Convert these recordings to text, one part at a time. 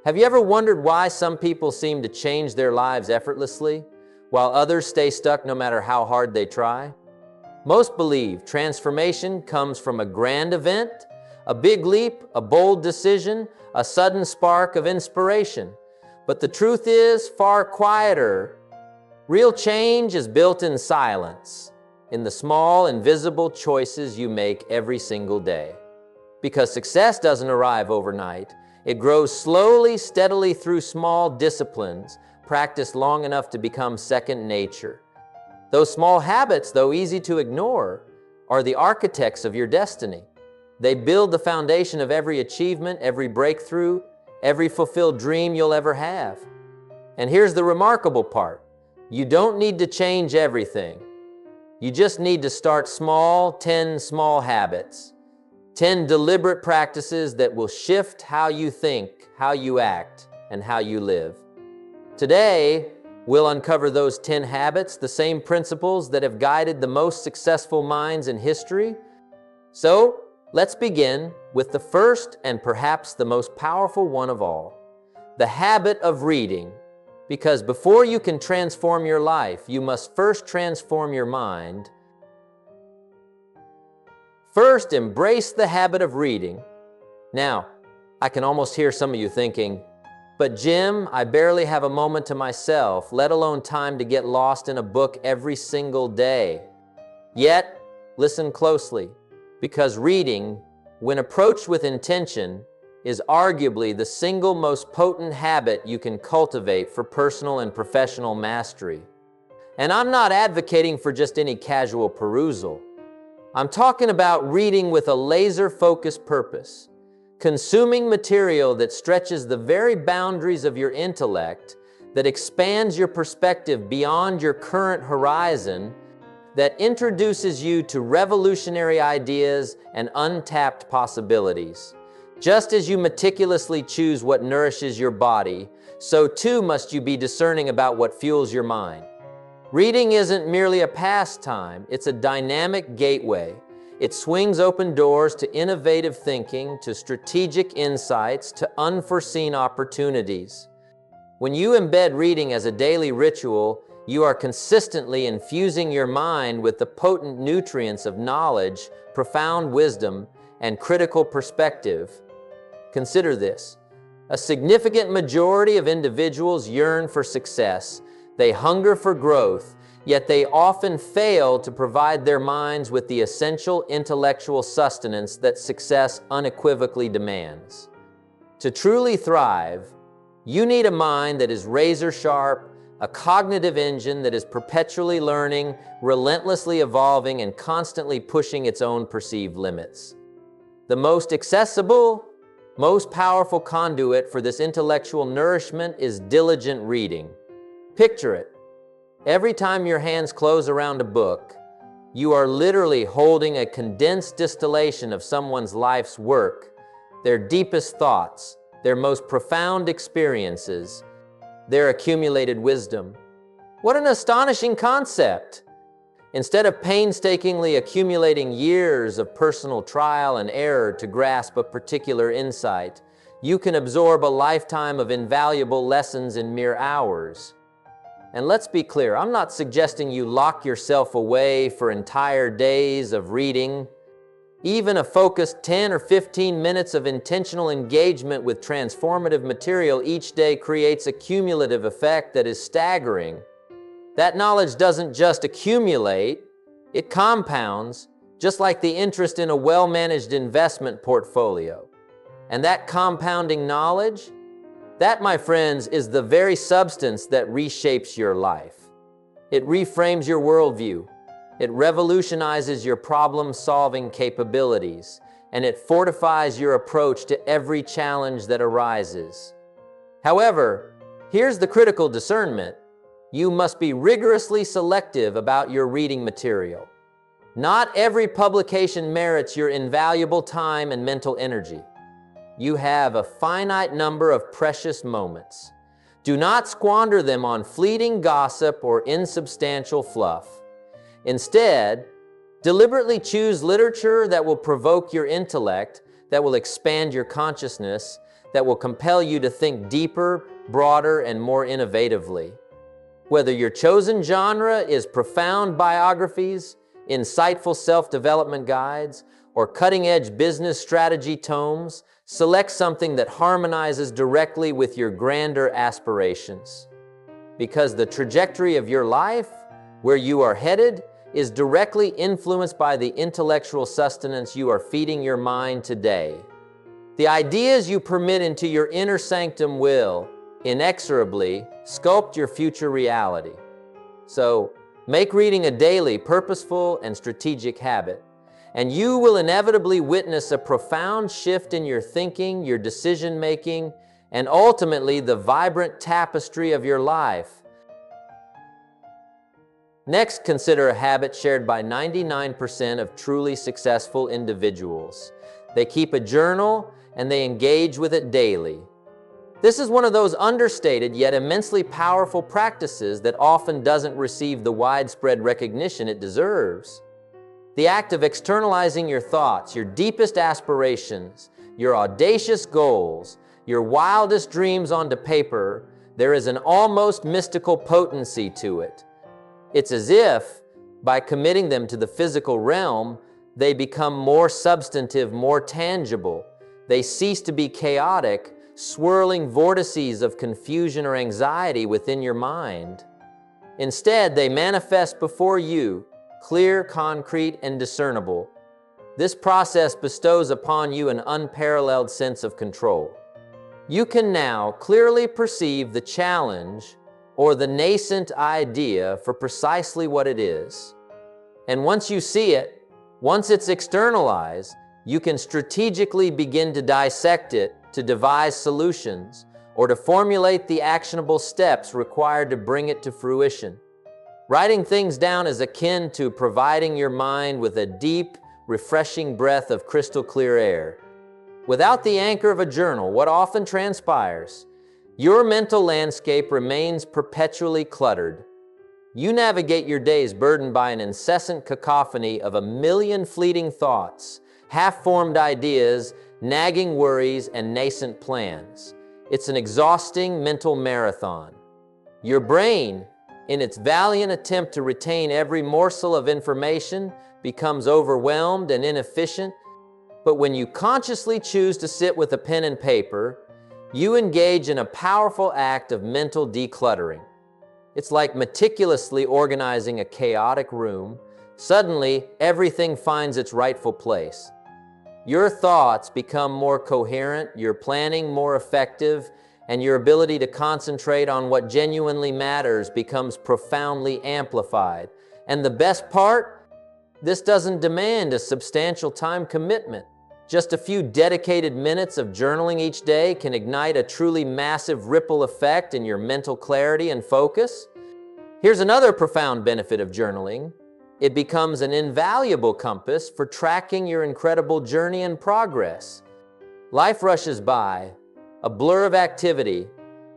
Have you ever wondered why some people seem to change their lives effortlessly, while others stay stuck no matter how hard they try? Most believe transformation comes from a grand event, a big leap, a bold decision, a sudden spark of inspiration. But the truth is far quieter. Real change is built in silence, in the small, invisible choices you make every single day. Because success doesn't arrive overnight. It grows slowly, steadily through small disciplines, practiced long enough to become second nature. Those small habits, though easy to ignore, are the architects of your destiny. They build the foundation of every achievement, every breakthrough, every fulfilled dream you'll ever have. And here's the remarkable part. You don't need to change everything. You just need to start small, 10 small habits. 10 deliberate practices that will shift how you think, how you act, and how you live. Today, we'll uncover those 10 habits, the same principles that have guided the most successful minds in history. So, let's begin with the first and perhaps the most powerful one of all, the habit of reading. Because before you can transform your life, you must first transform your mind. First, embrace the habit of reading. Now, I can almost hear some of you thinking, but Jim, I barely have a moment to myself, let alone time to get lost in a book every single day. Yet, listen closely, because reading, when approached with intention, is arguably the single most potent habit you can cultivate for personal and professional mastery. And I'm not advocating for just any casual perusal. I'm talking about reading with a laser-focused purpose, consuming material that stretches the very boundaries of your intellect, that expands your perspective beyond your current horizon, that introduces you to revolutionary ideas and untapped possibilities. Just as you meticulously choose what nourishes your body, so too must you be discerning about what fuels your mind. Reading isn't merely a pastime, it's a dynamic gateway. It swings open doors to innovative thinking, to strategic insights, to unforeseen opportunities. When you embed reading as a daily ritual, you are consistently infusing your mind with the potent nutrients of knowledge, profound wisdom, and critical perspective. Consider this. A significant majority of individuals yearn for success. They hunger for growth, yet they often fail to provide their minds with the essential intellectual sustenance that success unequivocally demands. To truly thrive, you need a mind that is razor sharp, a cognitive engine that is perpetually learning, relentlessly evolving, and constantly pushing its own perceived limits. The most accessible, most powerful conduit for this intellectual nourishment is diligent reading. Picture it. Every time your hands close around a book, you are literally holding a condensed distillation of someone's life's work, their deepest thoughts, their most profound experiences, their accumulated wisdom. What an astonishing concept! Instead of painstakingly accumulating years of personal trial and error to grasp a particular insight, you can absorb a lifetime of invaluable lessons in mere hours. And let's be clear, I'm not suggesting you lock yourself away for entire days of reading. Even a focused 10 or 15 minutes of intentional engagement with transformative material each day creates a cumulative effect that is staggering. That knowledge doesn't just accumulate, it compounds, just like the interest in a well-managed investment portfolio. And that compounding knowledge, that, my friends, is the very substance that reshapes your life. It reframes your worldview. It revolutionizes your problem-solving capabilities, and it fortifies your approach to every challenge that arises. However, here's the critical discernment. You must be rigorously selective about your reading material. Not every publication merits your invaluable time and mental energy. You have a finite number of precious moments. Do not squander them on fleeting gossip or insubstantial fluff. Instead, deliberately choose literature that will provoke your intellect, that will expand your consciousness, that will compel you to think deeper, broader, and more innovatively. Whether your chosen genre is profound biographies, insightful self-development guides, or cutting-edge business strategy tomes, select something that harmonizes directly with your grander aspirations. Because the trajectory of your life, where you are headed, is directly influenced by the intellectual sustenance you are feeding your mind today. The ideas you permit into your inner sanctum will, inexorably, sculpt your future reality. So, make reading a daily, purposeful, and strategic habit, and you will inevitably witness a profound shift in your thinking, your decision-making, and ultimately the vibrant tapestry of your life. Next, consider a habit shared by 99% of truly successful individuals. They keep a journal and they engage with it daily. This is one of those understated yet immensely powerful practices that often doesn't receive the widespread recognition it deserves. The act of externalizing your thoughts, your deepest aspirations, your audacious goals, your wildest dreams onto paper, there is an almost mystical potency to it. It's as if, by committing them to the physical realm, they become more substantive, more tangible. They cease to be chaotic, swirling vortices of confusion or anxiety within your mind. Instead, they manifest before you, clear, concrete, and discernible. This process bestows upon you an unparalleled sense of control. You can now clearly perceive the challenge or the nascent idea for precisely what it is. And once you see it, once it's externalized, you can strategically begin to dissect it, to devise solutions, or to formulate the actionable steps required to bring it to fruition. Writing things down is akin to providing your mind with a deep, refreshing breath of crystal clear air. Without the anchor of a journal, what often transpires? Your mental landscape remains perpetually cluttered. You navigate your days burdened by an incessant cacophony of a million fleeting thoughts, half-formed ideas, nagging worries, and nascent plans. It's an exhausting mental marathon. Your brain, in its valiant attempt to retain every morsel of information, becomes overwhelmed and inefficient. But when you consciously choose to sit with a pen and paper, you engage in a powerful act of mental decluttering. It's like meticulously organizing a chaotic room. Suddenly, everything finds its rightful place. Your thoughts become more coherent, your planning more effective, and your ability to concentrate on what genuinely matters becomes profoundly amplified. And the best part? This doesn't demand a substantial time commitment. Just a few dedicated minutes of journaling each day can ignite a truly massive ripple effect in your mental clarity and focus. Here's another profound benefit of journaling. It becomes an invaluable compass for tracking your incredible journey and progress. Life rushes by, a blur of activity,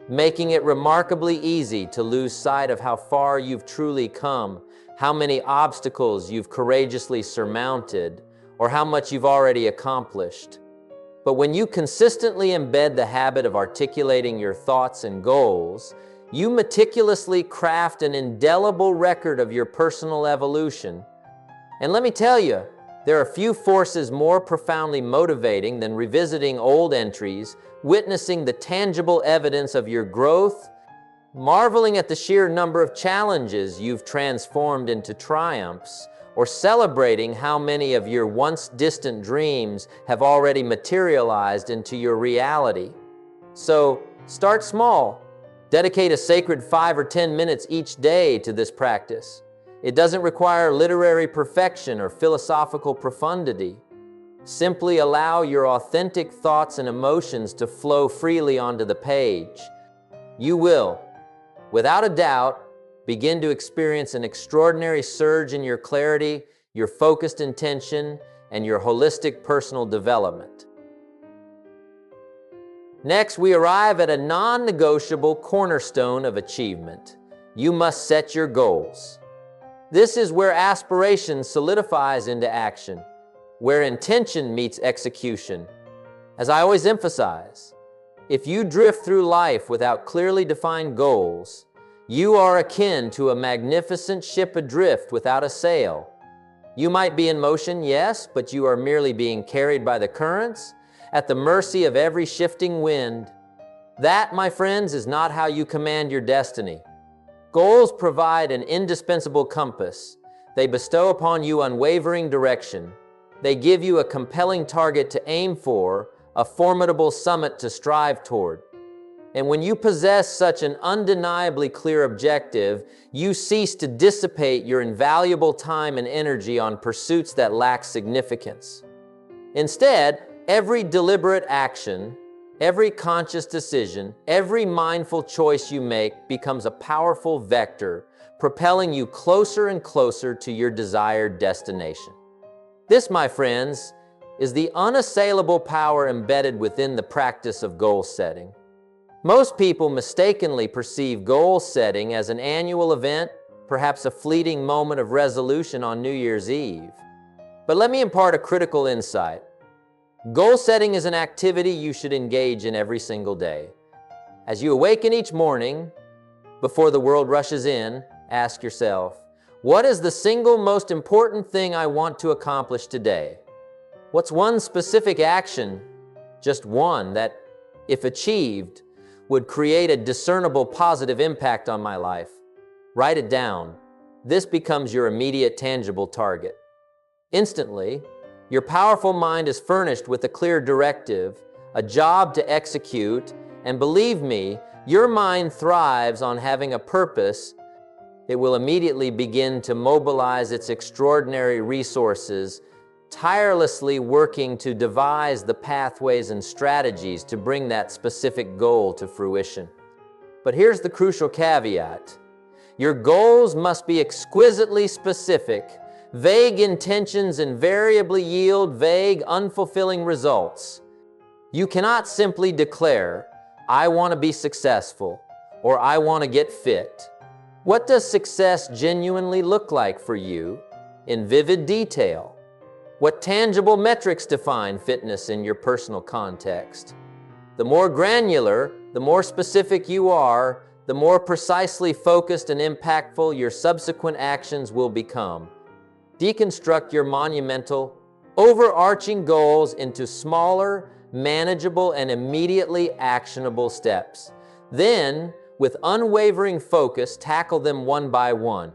making it remarkably easy to lose sight of how far you've truly come, how many obstacles you've courageously surmounted, or how much you've already accomplished. But when you consistently embed the habit of articulating your thoughts and goals, you meticulously craft an indelible record of your personal evolution. And let me tell you, there are few forces more profoundly motivating than revisiting old entries, witnessing the tangible evidence of your growth, marveling at the sheer number of challenges you've transformed into triumphs, or celebrating how many of your once distant dreams have already materialized into your reality. So, start small. Dedicate a sacred 5 or 10 minutes each day to this practice. It doesn't require literary perfection or philosophical profundity. Simply allow your authentic thoughts and emotions to flow freely onto the page. You will, without a doubt, begin to experience an extraordinary surge in your clarity, your focused intention, and your holistic personal development. Next, we arrive at a non-negotiable cornerstone of achievement. You must set your goals. This is where aspiration solidifies into action, where intention meets execution. As I always emphasize, If you drift through life without clearly defined goals, you are akin to a magnificent ship adrift without a sail. You might be in motion, yes, but you are merely being carried by the currents, at the mercy of every shifting wind. That, my friends, is not how you command your destiny. Goals provide an indispensable compass. They bestow upon you unwavering direction. They give you a compelling target to aim for, a formidable summit to strive toward. And when you possess such an undeniably clear objective, you cease to dissipate your invaluable time and energy on pursuits that lack significance. Instead, every deliberate action, every conscious decision, every mindful choice you make becomes a powerful vector, propelling you closer and closer to your desired destination. This, my friends, is the unassailable power embedded within the practice of goal setting. Most people mistakenly perceive goal setting as an annual event, perhaps a fleeting moment of resolution on New Year's Eve. But let me impart a critical insight. Goal setting is an activity you should engage in every single day. As you awaken each morning, before the world rushes in, ask yourself, what is the single most important thing I want to accomplish today? What's one specific action, just one, that, if achieved, would create a discernible positive impact on my life? Write it down. This becomes your immediate tangible target. Instantly, your powerful mind is furnished with a clear directive, a job to execute, and believe me, your mind thrives on having a purpose. It will immediately begin to mobilize its extraordinary resources, tirelessly working to devise the pathways and strategies to bring that specific goal to fruition. But here's the crucial caveat. Your goals must be exquisitely specific. Vague intentions invariably yield vague, unfulfilling results. You cannot simply declare, I want to be successful, or I want to get fit. What does success genuinely look like for you in vivid detail? What tangible metrics define fitness in your personal context? The more granular, the more specific you are, the more precisely focused and impactful your subsequent actions will become. Deconstruct your monumental, overarching goals into smaller, manageable, and immediately actionable steps. Then, with unwavering focus, tackle them one by one.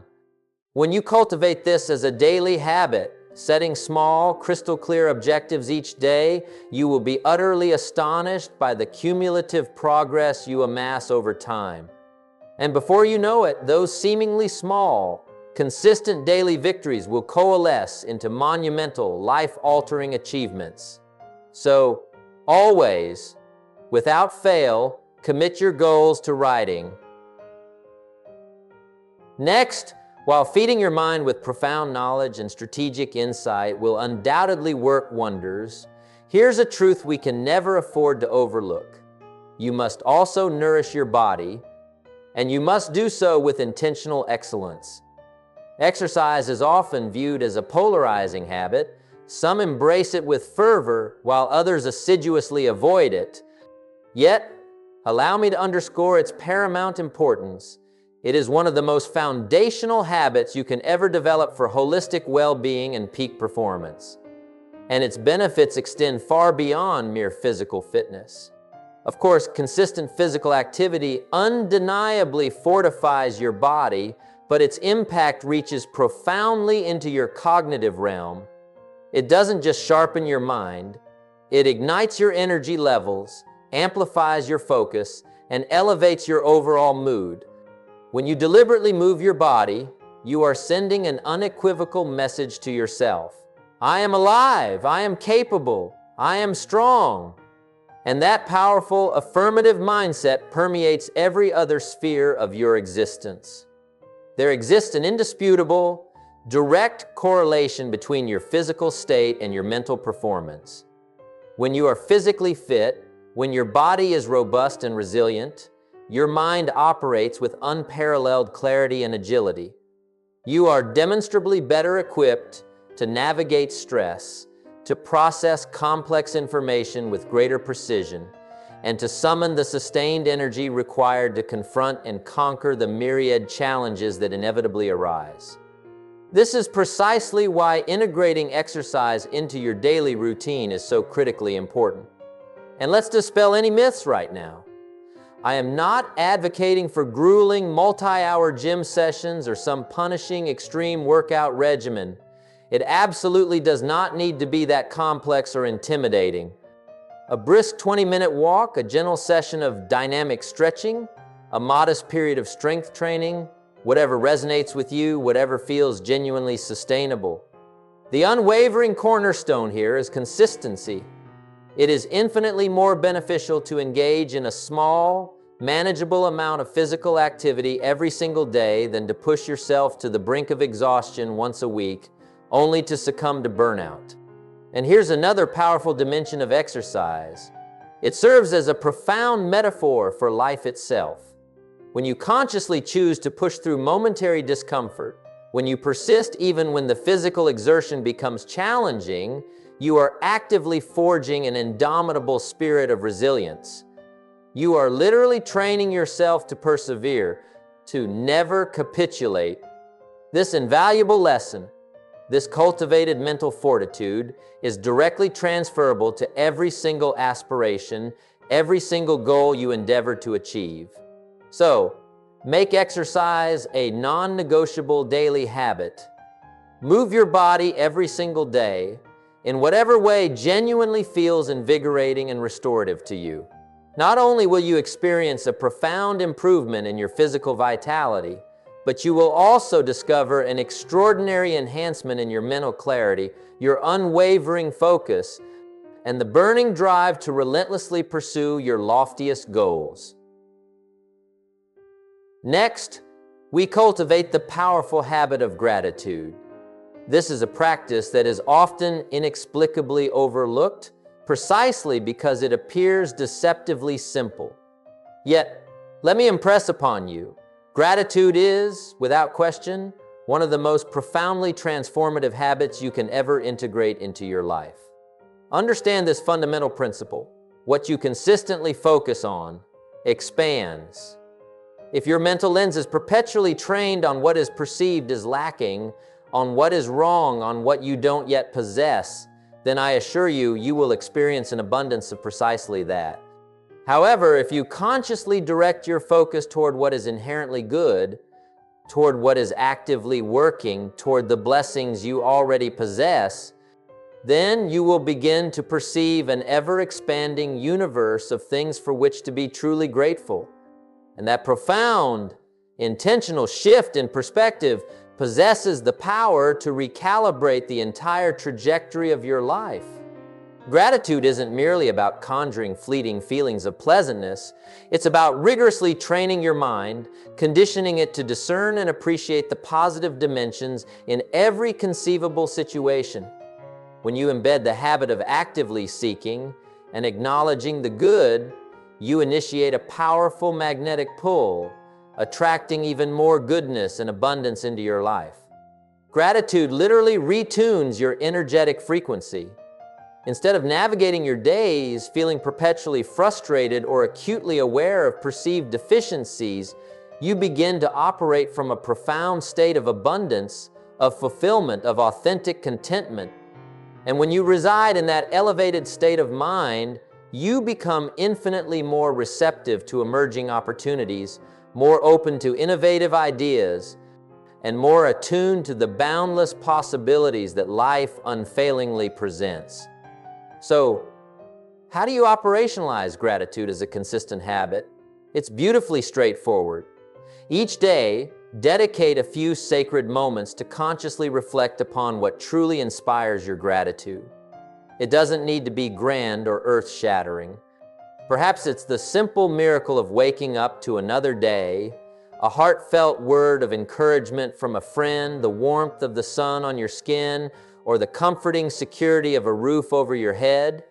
When you cultivate this as a daily habit, setting small, crystal-clear objectives each day, you will be utterly astonished by the cumulative progress you amass over time. And before you know it, those seemingly small, consistent daily victories will coalesce into monumental, life-altering achievements. So, always, without fail, commit your goals to writing. Next, while feeding your mind with profound knowledge and strategic insight will undoubtedly work wonders, here's a truth we can never afford to overlook. You must also nourish your body, and you must do so with intentional excellence. Exercise is often viewed as a polarizing habit. Some embrace it with fervor, while others assiduously avoid it. Yet, allow me to underscore its paramount importance. It is one of the most foundational habits you can ever develop for holistic well-being and peak performance. And its benefits extend far beyond mere physical fitness. Of course, consistent physical activity undeniably fortifies your body, but its impact reaches profoundly into your cognitive realm. It doesn't just sharpen your mind, it ignites your energy levels, amplifies your focus, and elevates your overall mood. When you deliberately move your body, you are sending an unequivocal message to yourself. I am alive, I am capable, I am strong. And that powerful, affirmative mindset permeates every other sphere of your existence. There exists an indisputable, direct correlation between your physical state and your mental performance. When you are physically fit, when your body is robust and resilient, your mind operates with unparalleled clarity and agility. You are demonstrably better equipped to navigate stress, to process complex information with greater precision, and to summon the sustained energy required to confront and conquer the myriad challenges that inevitably arise. This is precisely why integrating exercise into your daily routine is so critically important. And let's dispel any myths right now. I am not advocating for grueling multi-hour gym sessions or some punishing extreme workout regimen. It absolutely does not need to be that complex or intimidating. A brisk 20-minute walk, a gentle session of dynamic stretching, a modest period of strength training, whatever resonates with you, whatever feels genuinely sustainable. The unwavering cornerstone here is consistency. It is infinitely more beneficial to engage in a small, manageable amount of physical activity every single day than to push yourself to the brink of exhaustion once a week, only to succumb to burnout. And here's another powerful dimension of exercise. It serves as a profound metaphor for life itself. When you consciously choose to push through momentary discomfort, when you persist even when the physical exertion becomes challenging, you are actively forging an indomitable spirit of resilience. You are literally training yourself to persevere, to never capitulate. This invaluable lesson, this cultivated mental fortitude, is directly transferable to every single aspiration, every single goal you endeavor to achieve. So, make exercise a non-negotiable daily habit. Move your body every single day in whatever way genuinely feels invigorating and restorative to you. Not only will you experience a profound improvement in your physical vitality, but you will also discover an extraordinary enhancement in your mental clarity, your unwavering focus, and the burning drive to relentlessly pursue your loftiest goals. Next, we cultivate the powerful habit of gratitude. This is a practice that is often inexplicably overlooked, precisely because it appears deceptively simple. Yet, let me impress upon you, gratitude is, without question, one of the most profoundly transformative habits you can ever integrate into your life. Understand this fundamental principle. What you consistently focus on expands. If your mental lens is perpetually trained on what is perceived as lacking, on what is wrong, on what you don't yet possess, then I assure you, you will experience an abundance of precisely that. However, if you consciously direct your focus toward what is inherently good, toward what is actively working, toward the blessings you already possess, then you will begin to perceive an ever-expanding universe of things for which to be truly grateful. And that profound, intentional shift in perspective possesses the power to recalibrate the entire trajectory of your life. Gratitude isn't merely about conjuring fleeting feelings of pleasantness. It's about rigorously training your mind, conditioning it to discern and appreciate the positive dimensions in every conceivable situation. When you embed the habit of actively seeking and acknowledging the good, you initiate a powerful magnetic pull, attracting even more goodness and abundance into your life. Gratitude literally retunes your energetic frequency. Instead of navigating your days feeling perpetually frustrated or acutely aware of perceived deficiencies, you begin to operate from a profound state of abundance, of fulfillment, of authentic contentment. And when you reside in that elevated state of mind, you become infinitely more receptive to emerging opportunities, more open to innovative ideas, and more attuned to the boundless possibilities that life unfailingly presents. So, how do you operationalize gratitude as a consistent habit? It's beautifully straightforward. Each day, dedicate a few sacred moments to consciously reflect upon what truly inspires your gratitude. It doesn't need to be grand or earth-shattering. Perhaps it's the simple miracle of waking up to another day, a heartfelt word of encouragement from a friend, the warmth of the sun on your skin, or the comforting security of a roof over your head.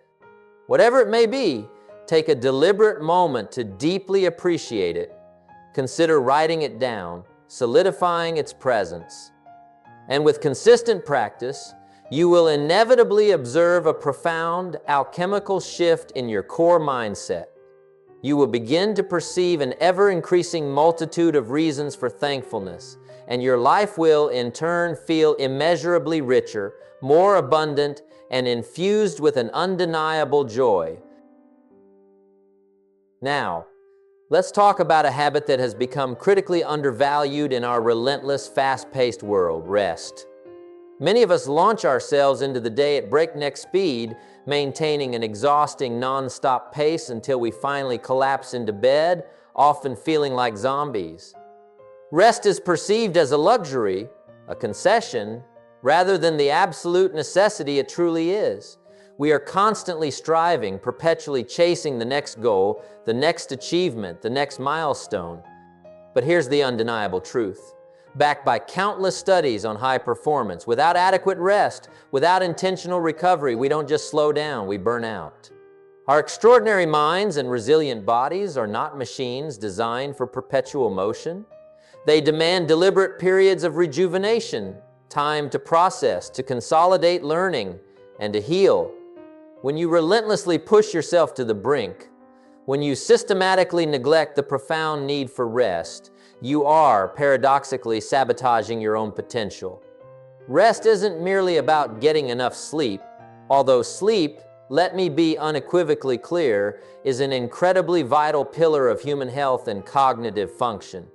Whatever it may be, take a deliberate moment to deeply appreciate it. Consider writing it down, solidifying its presence. And with consistent practice, you will inevitably observe a profound alchemical shift in your core mindset. You will begin to perceive an ever-increasing multitude of reasons for thankfulness, and your life will, in turn, feel immeasurably richer, more abundant, and infused with an undeniable joy. Now, let's talk about a habit that has become critically undervalued in our relentless, fast-paced world: rest. Many of us launch ourselves into the day at breakneck speed, maintaining an exhausting, non-stop pace until we finally collapse into bed, often feeling like zombies. Rest is perceived as a luxury, a concession, rather than the absolute necessity it truly is. We are constantly striving, perpetually chasing the next goal, the next achievement, the next milestone. But here's the undeniable truth. Backed by countless studies on high performance, without adequate rest, without intentional recovery, we don't just slow down, we burn out. Our extraordinary minds and resilient bodies are not machines designed for perpetual motion. They demand deliberate periods of rejuvenation, time to process, to consolidate learning, and to heal. When you relentlessly push yourself to the brink, when you systematically neglect the profound need for rest, you are, paradoxically, sabotaging your own potential. Rest isn't merely about getting enough sleep, although sleep, let me be unequivocally clear, is an incredibly vital pillar of human health and cognitive function.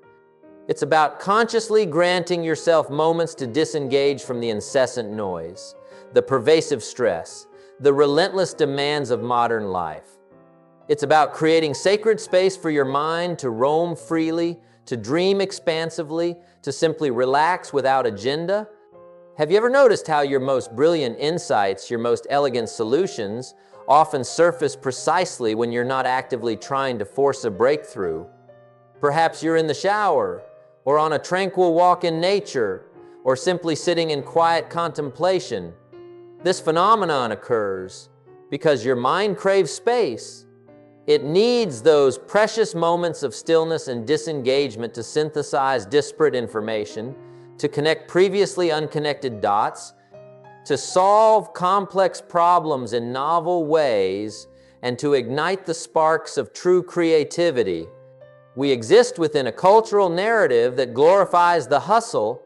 It's about consciously granting yourself moments to disengage from the incessant noise, the pervasive stress, the relentless demands of modern life. It's about creating sacred space for your mind to roam freely, to dream expansively, to simply relax without agenda. Have you ever noticed how your most brilliant insights, your most elegant solutions, often surface precisely when you're not actively trying to force a breakthrough? Perhaps you're in the shower, or on a tranquil walk in nature, or simply sitting in quiet contemplation. This phenomenon occurs because your mind craves space. It needs those precious moments of stillness and disengagement to synthesize disparate information, to connect previously unconnected dots, to solve complex problems in novel ways, and to ignite the sparks of true creativity. We exist within a cultural narrative that glorifies the hustle,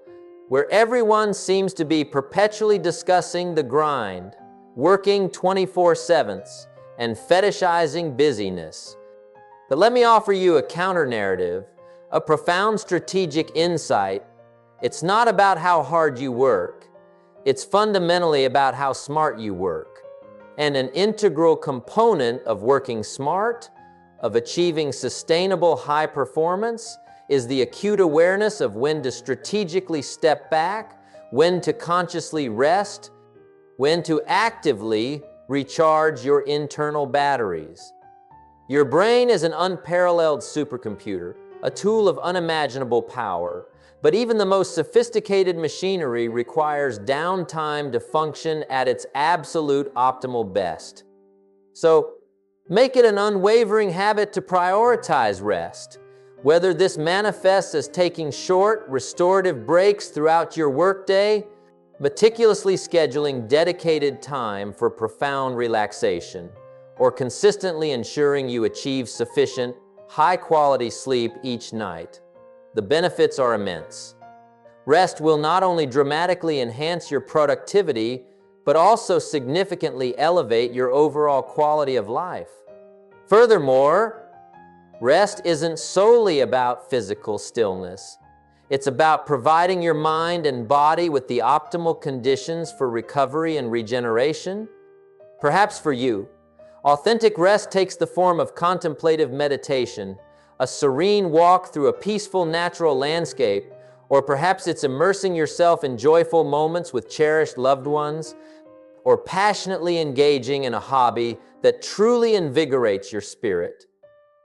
where everyone seems to be perpetually discussing the grind, working 24/7, and fetishizing busyness. But let me offer you a counter-narrative, a profound strategic insight. It's not about how hard you work. It's fundamentally about how smart you work. And an integral component of working smart, of achieving sustainable high performance, is the acute awareness of when to strategically step back, when to consciously rest, when to actively recharge your internal batteries. Your brain is an unparalleled supercomputer, a tool of unimaginable power, but even the most sophisticated machinery requires downtime to function at its absolute optimal best. So, make it an unwavering habit to prioritize rest. Whether this manifests as taking short, restorative breaks throughout your workday, meticulously scheduling dedicated time for profound relaxation, or consistently ensuring you achieve sufficient, high-quality sleep each night, the benefits are immense. Rest will not only dramatically enhance your productivity, but also significantly elevate your overall quality of life. Furthermore, rest isn't solely about physical stillness. It's about providing your mind and body with the optimal conditions for recovery and regeneration. Perhaps for you, authentic rest takes the form of contemplative meditation, a serene walk through a peaceful natural landscape, or perhaps it's immersing yourself in joyful moments with cherished loved ones, or passionately engaging in a hobby that truly invigorates your spirit.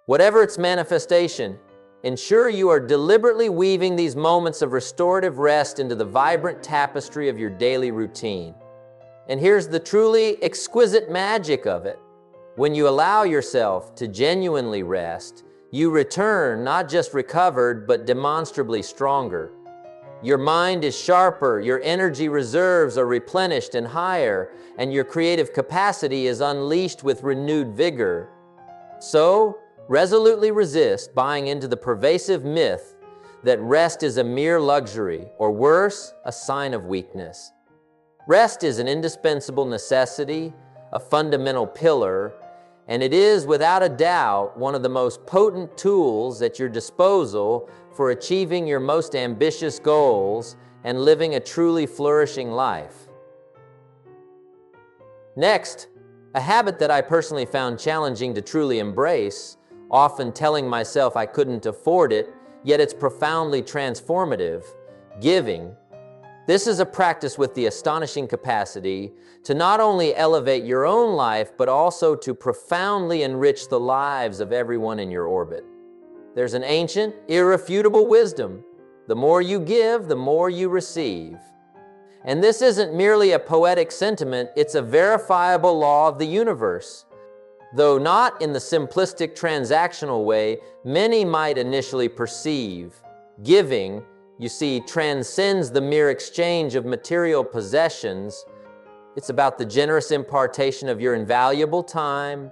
Whatever its manifestation, ensure you are deliberately weaving these moments of restorative rest into the vibrant tapestry of your daily routine. And here's the truly exquisite magic of it. When you allow yourself to genuinely rest, you return not just recovered, but demonstrably stronger. Your mind is sharper, your energy reserves are replenished and higher, and your creative capacity is unleashed with renewed vigor. So, Resolutely resist buying into the pervasive myth that rest is a mere luxury, or worse, a sign of weakness. Rest is an indispensable necessity, a fundamental pillar, and it is without a doubt one of the most potent tools at your disposal for achieving your most ambitious goals and living a truly flourishing life. Next, a habit that I personally found challenging to truly embrace, often telling myself I couldn't afford it, yet it's profoundly transformative: giving. This is a practice with the astonishing capacity to not only elevate your own life, but also to profoundly enrich the lives of everyone in your orbit. There's an ancient, irrefutable wisdom: the more you give, the more you receive. And this isn't merely a poetic sentiment, it's a verifiable law of the universe. Though not in the simplistic transactional way many might initially perceive. Giving, you see, transcends the mere exchange of material possessions. It's about the generous impartation of your invaluable time,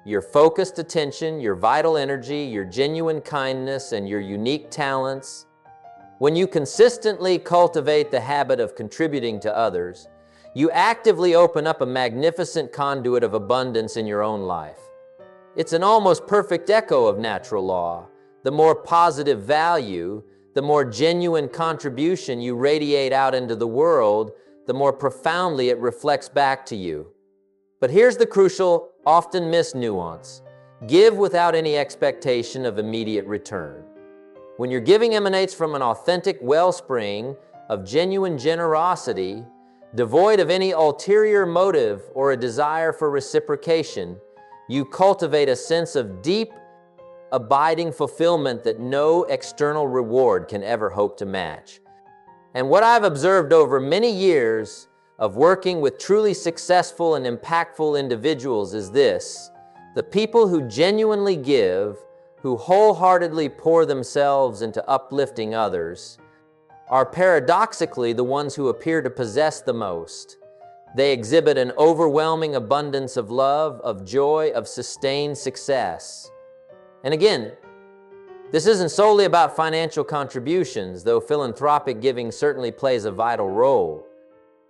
your focused attention, your vital energy, your genuine kindness, and your unique talents. When you consistently cultivate the habit of contributing to others, you actively open up a magnificent conduit of abundance in your own life. It's an almost perfect echo of natural law. The more positive value, the more genuine contribution you radiate out into the world, the more profoundly it reflects back to you. But here's the crucial, often missed nuance: give without any expectation of immediate return. When your giving emanates from an authentic wellspring of genuine generosity, devoid of any ulterior motive or a desire for reciprocation, you cultivate a sense of deep, abiding fulfillment that no external reward can ever hope to match. And what I've observed over many years of working with truly successful and impactful individuals is this: the people who genuinely give, who wholeheartedly pour themselves into uplifting others, are paradoxically the ones who appear to possess the most. They exhibit an overwhelming abundance of love, of joy, of sustained success. And again, this isn't solely about financial contributions, though philanthropic giving certainly plays a vital role.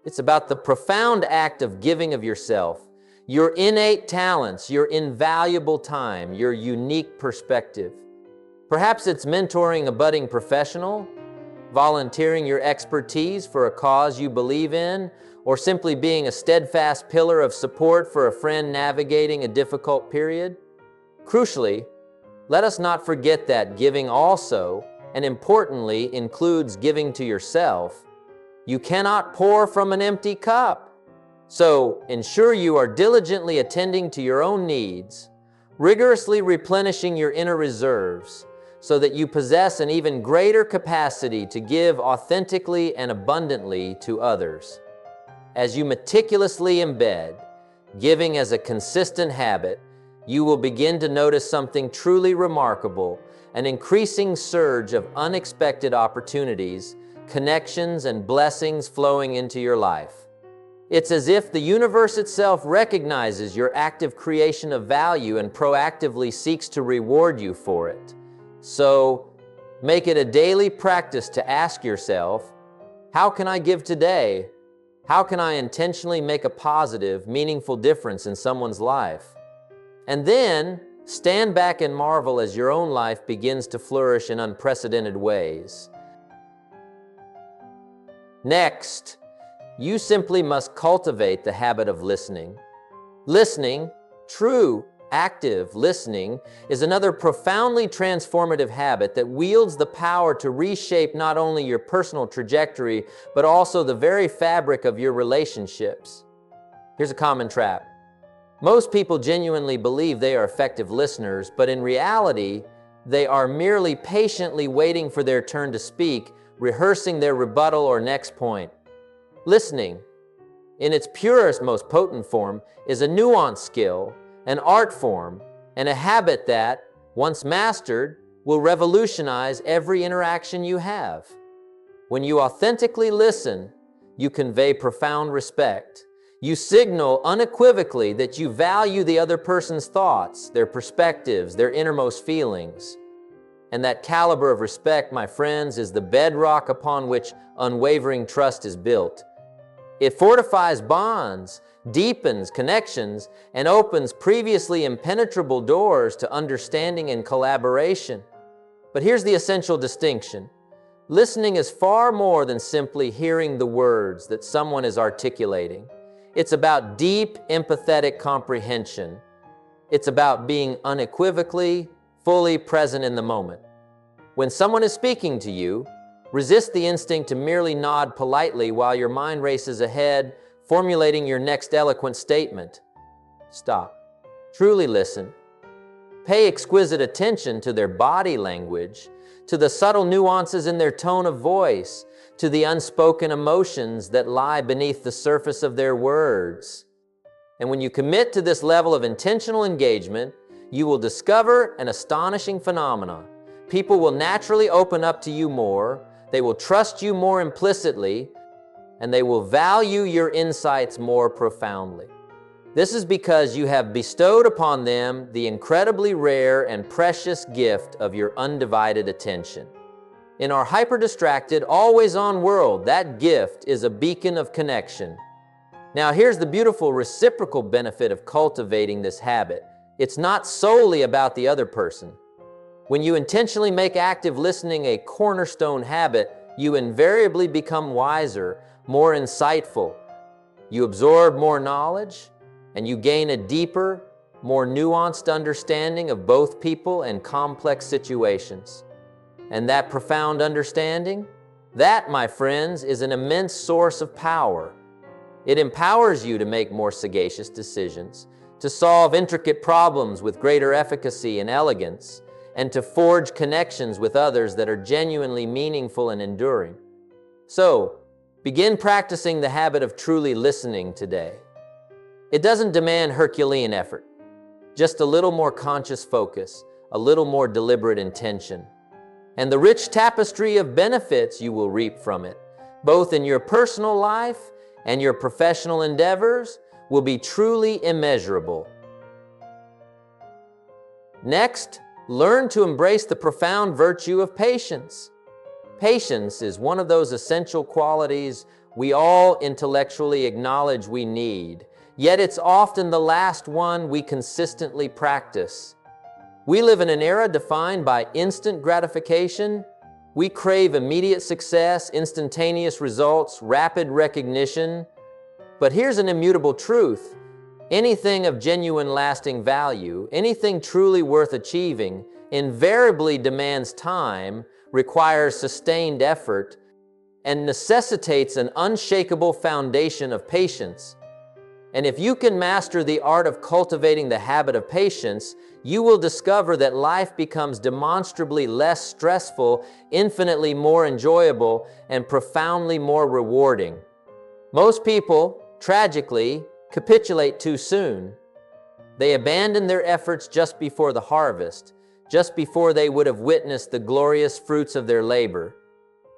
It's about the profound act of giving of yourself, your innate talents, your invaluable time, your unique perspective. Perhaps it's mentoring a budding professional, volunteering your expertise for a cause you believe in, or simply being a steadfast pillar of support for a friend navigating a difficult period. Crucially, let us not forget that giving also, and importantly, includes giving to yourself. You cannot pour from an empty cup. So ensure you are diligently attending to your own needs, rigorously replenishing your inner reserves, so that you possess an even greater capacity to give authentically and abundantly to others. As you meticulously embed giving as a consistent habit, you will begin to notice something truly remarkable: an increasing surge of unexpected opportunities, connections, and blessings flowing into your life. It's as if the universe itself recognizes your active creation of value and proactively seeks to reward you for it. So, make it a daily practice to ask yourself, how can I give today? How can I intentionally make a positive, meaningful difference in someone's life? And then, stand back and marvel as your own life begins to flourish in unprecedented ways. Next, you simply must cultivate the habit of listening. Listening, true, active listening, is another profoundly transformative habit that wields the power to reshape not only your personal trajectory, but also the very fabric of your relationships. Here's a common trap. Most people genuinely believe they are effective listeners, but in reality, they are merely patiently waiting for their turn to speak, rehearsing their rebuttal or next point. Listening, in its purest, most potent form, is a nuanced skill, an art form, and a habit that, once mastered, will revolutionize every interaction you have. When you authentically listen, you convey profound respect. You signal unequivocally that you value the other person's thoughts, their perspectives, their innermost feelings. And that caliber of respect, my friends, is the bedrock upon which unwavering trust is built. It fortifies bonds, deepens connections, and opens previously impenetrable doors to understanding and collaboration. But here's the essential distinction. Listening is far more than simply hearing the words that someone is articulating. It's about deep, empathetic comprehension. It's about being unequivocally, fully present in the moment. When someone is speaking to you, resist the instinct to merely nod politely while your mind races ahead, formulating your next eloquent statement. Stop. Truly listen. Pay exquisite attention to their body language, to the subtle nuances in their tone of voice, to the unspoken emotions that lie beneath the surface of their words. And when you commit to this level of intentional engagement, you will discover an astonishing phenomenon. People will naturally open up to you more, they will trust you more implicitly, and they will value your insights more profoundly. This is because you have bestowed upon them the incredibly rare and precious gift of your undivided attention. In our hyper-distracted, always-on world, that gift is a beacon of connection. Now, here's the beautiful reciprocal benefit of cultivating this habit. It's not solely about the other person. When you intentionally make active listening a cornerstone habit, you invariably become wiser, more insightful. You absorb more knowledge, and you gain a deeper, more nuanced understanding of both people and complex situations. And that profound understanding, that, my friends, is an immense source of power. It empowers you to make more sagacious decisions, to solve intricate problems with greater efficacy and elegance, and to forge connections with others that are genuinely meaningful and enduring. So, begin practicing the habit of truly listening today. It doesn't demand Herculean effort, just a little more conscious focus, a little more deliberate intention. And the rich tapestry of benefits you will reap from it, both in your personal life and your professional endeavors, will be truly immeasurable. Next, learn to embrace the profound virtue of patience. Patience is one of those essential qualities we all intellectually acknowledge we need, yet it's often the last one we consistently practice. We live in an era defined by instant gratification. We crave immediate success, instantaneous results, rapid recognition. But here's an immutable truth. Anything of genuine lasting value, anything truly worth achieving, invariably demands time, requires sustained effort, and necessitates an unshakable foundation of patience. And if you can master the art of cultivating the habit of patience, you will discover that life becomes demonstrably less stressful, infinitely more enjoyable, and profoundly more rewarding. Most people, tragically, capitulate too soon. They abandon their efforts just before the harvest, just before they would have witnessed the glorious fruits of their labor.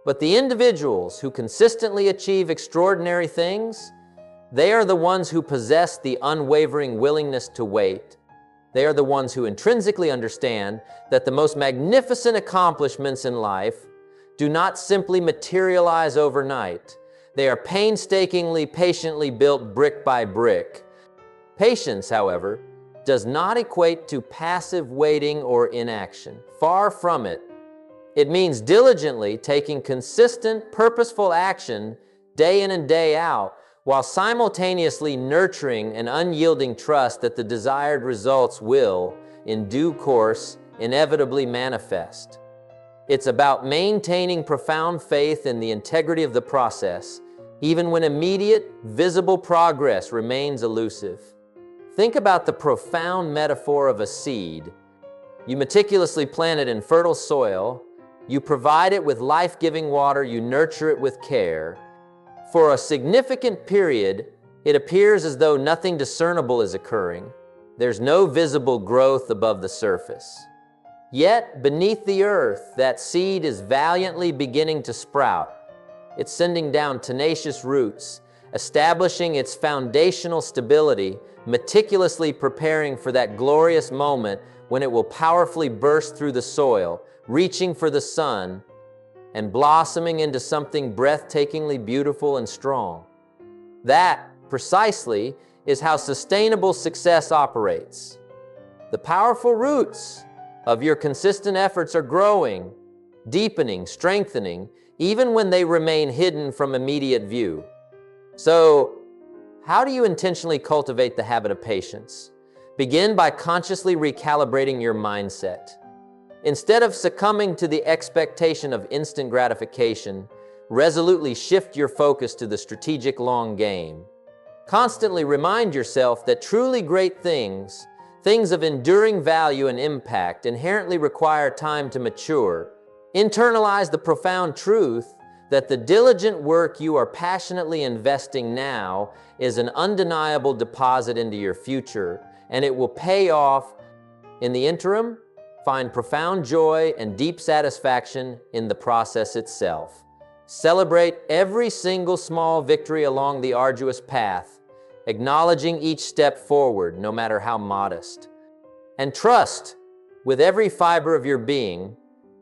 But the individuals who consistently achieve extraordinary things, they are the ones who possess the unwavering willingness to wait. They are the ones who intrinsically understand that the most magnificent accomplishments in life do not simply materialize overnight. They are painstakingly, patiently built brick by brick. Patience, however, does not equate to passive waiting or inaction. Far from it. It means diligently taking consistent, purposeful action day in and day out, while simultaneously nurturing an unyielding trust that the desired results will, in due course, inevitably manifest. It's about maintaining profound faith in the integrity of the process, even when immediate, visible progress remains elusive. Think about the profound metaphor of a seed. You meticulously plant it in fertile soil, you provide it with life-giving water, you nurture it with care. For a significant period, it appears as though nothing discernible is occurring. There's no visible growth above the surface. Yet, beneath the earth, that seed is valiantly beginning to sprout. It's sending down tenacious roots, establishing its foundational stability, meticulously preparing for that glorious moment when it will powerfully burst through the soil, reaching for the sun, and blossoming into something breathtakingly beautiful and strong. That, precisely, is how sustainable success operates. The powerful roots of your consistent efforts are growing, deepening, strengthening, even when they remain hidden from immediate view. So, how do you intentionally cultivate the habit of patience? Begin by consciously recalibrating your mindset. Instead of succumbing to the expectation of instant gratification, resolutely shift your focus to the strategic long game. Constantly remind yourself that truly great things, things of enduring value and impact, inherently require time to mature. Internalize the profound truth that the diligent work you are passionately investing now is an undeniable deposit into your future, and it will pay off. In the interim, find profound joy and deep satisfaction in the process itself. Celebrate every single small victory along the arduous path, acknowledging each step forward, no matter how modest. And trust with every fiber of your being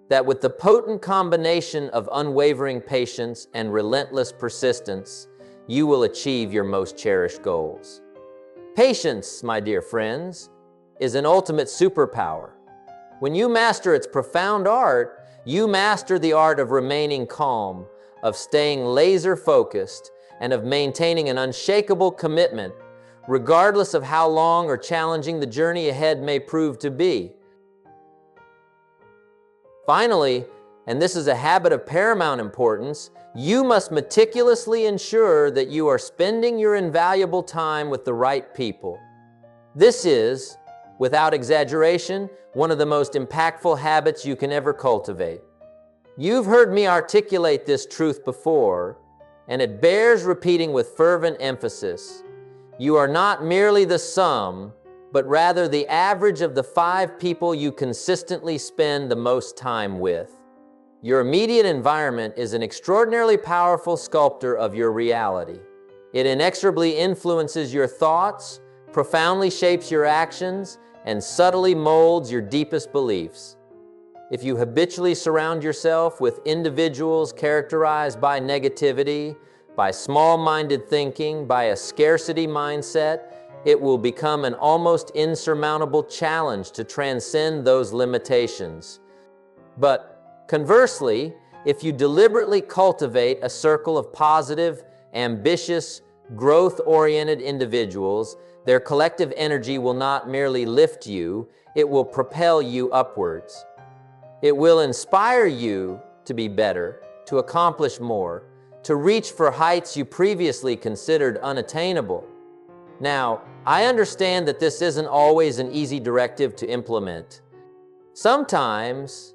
that with the potent combination of unwavering patience and relentless persistence, you will achieve your most cherished goals. Patience, my dear friends, is an ultimate superpower. When you master its profound art, you master the art of remaining calm, of staying laser-focused, and of maintaining an unshakable commitment, regardless of how long or challenging the journey ahead may prove to be. Finally, and this is a habit of paramount importance, you must meticulously ensure that you are spending your invaluable time with the right people. This is, without exaggeration, one of the most impactful habits you can ever cultivate. You've heard me articulate this truth before, and it bears repeating with fervent emphasis. You are not merely the sum, but rather the average of the 5 people you consistently spend the most time with. Your immediate environment is an extraordinarily powerful sculptor of your reality. It inexorably influences your thoughts, profoundly shapes your actions, and subtly molds your deepest beliefs. If you habitually surround yourself with individuals characterized by negativity, by small-minded thinking, by a scarcity mindset, it will become an almost insurmountable challenge to transcend those limitations. But conversely, if you deliberately cultivate a circle of positive, ambitious, growth-oriented individuals, their collective energy will not merely lift you, it will propel you upwards. It will inspire you to be better, to accomplish more, to reach for heights you previously considered unattainable. Now, I understand that this isn't always an easy directive to implement. Sometimes,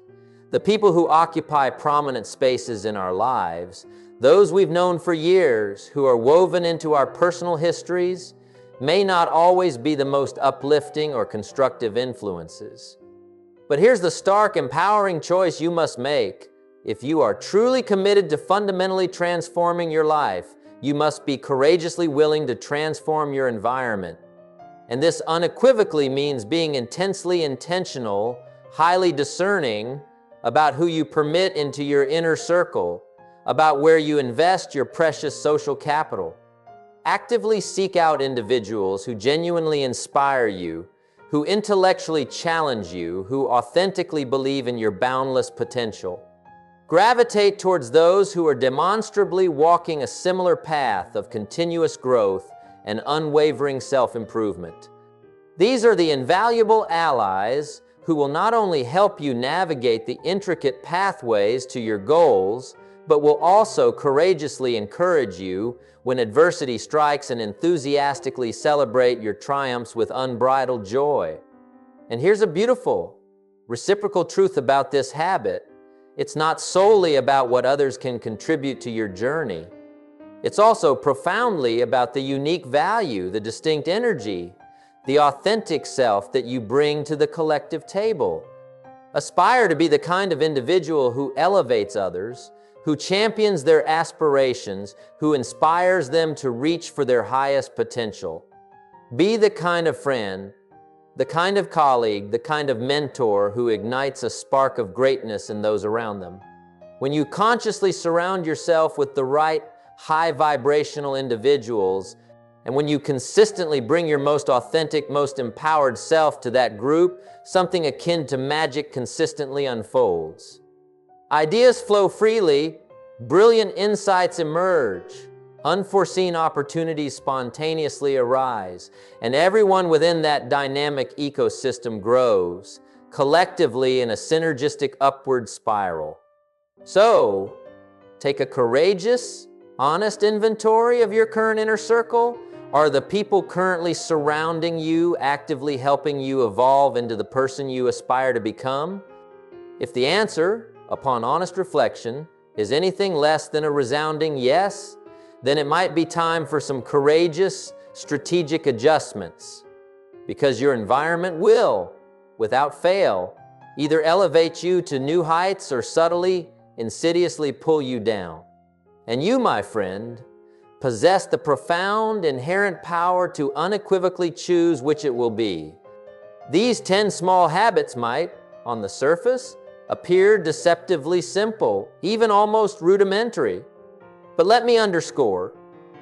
the people who occupy prominent spaces in our lives, those we've known for years, who are woven into our personal histories, may not always be the most uplifting or constructive influences. But here's the stark, empowering choice you must make. If you are truly committed to fundamentally transforming your life, you must be courageously willing to transform your environment. And this unequivocally means being intensely intentional, highly discerning about who you permit into your inner circle, about where you invest your precious social capital. Actively seek out individuals who genuinely inspire you, who intellectually challenge you, who authentically believe in your boundless potential. Gravitate towards those who are demonstrably walking a similar path of continuous growth and unwavering self-improvement. These are the invaluable allies who will not only help you navigate the intricate pathways to your goals, but will also courageously encourage you when adversity strikes and enthusiastically celebrate your triumphs with unbridled joy. And here's a beautiful, reciprocal truth about this habit. It's not solely about what others can contribute to your journey. It's also profoundly about the unique value, the distinct energy, the authentic self that you bring to the collective table. Aspire to be the kind of individual who elevates others, who champions their aspirations, who inspires them to reach for their highest potential. Be the kind of friend, the kind of colleague, the kind of mentor who ignites a spark of greatness in those around them. When you consciously surround yourself with the right high vibrational individuals, and when you consistently bring your most authentic, most empowered self to that group, something akin to magic consistently unfolds. Ideas flow freely, brilliant insights emerge, unforeseen opportunities spontaneously arise, and everyone within that dynamic ecosystem grows, collectively in a synergistic upward spiral. So, take a courageous, honest inventory of your current inner circle. Are the people currently surrounding you actively helping you evolve into the person you aspire to become? If the answer, upon honest reflection, is anything less than a resounding yes, then it might be time for some courageous, strategic adjustments, because your environment will, without fail, either elevate you to new heights or subtly, insidiously pull you down. And you, my friend, possess the profound, inherent power to unequivocally choose which it will be. These 10 small habits might, on the surface, appear deceptively simple, even almost rudimentary. But let me underscore,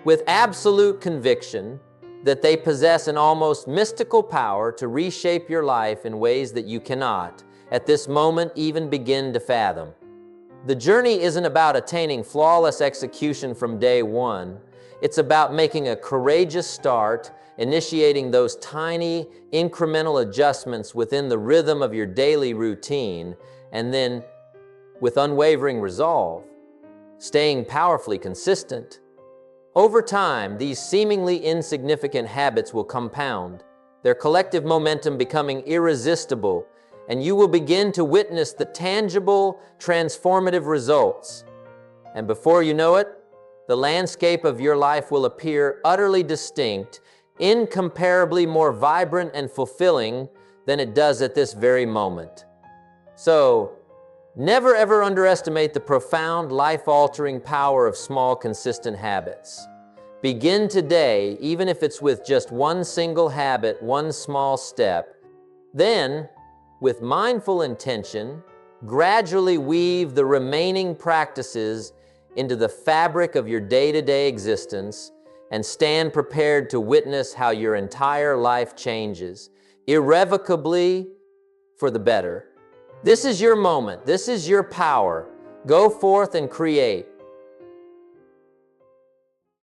with absolute conviction, that they possess an almost mystical power to reshape your life in ways that you cannot, at this moment, even begin to fathom. The journey isn't about attaining flawless execution from day one. It's about making a courageous start, initiating those tiny, incremental adjustments within the rhythm of your daily routine, and then, with unwavering resolve, staying powerfully consistent. Over time, these seemingly insignificant habits will compound, their collective momentum becoming irresistible, and you will begin to witness the tangible, transformative results. And before you know it, the landscape of your life will appear utterly distinct, incomparably more vibrant and fulfilling than it does at this very moment. So, never ever underestimate the profound, life-altering power of small, consistent habits. Begin today, even if it's with just one single habit, one small step. Then, with mindful intention, gradually weave the remaining practices into the fabric of your day-to-day existence and stand prepared to witness how your entire life changes, irrevocably for the better. This is your moment. This is your power. Go forth and create.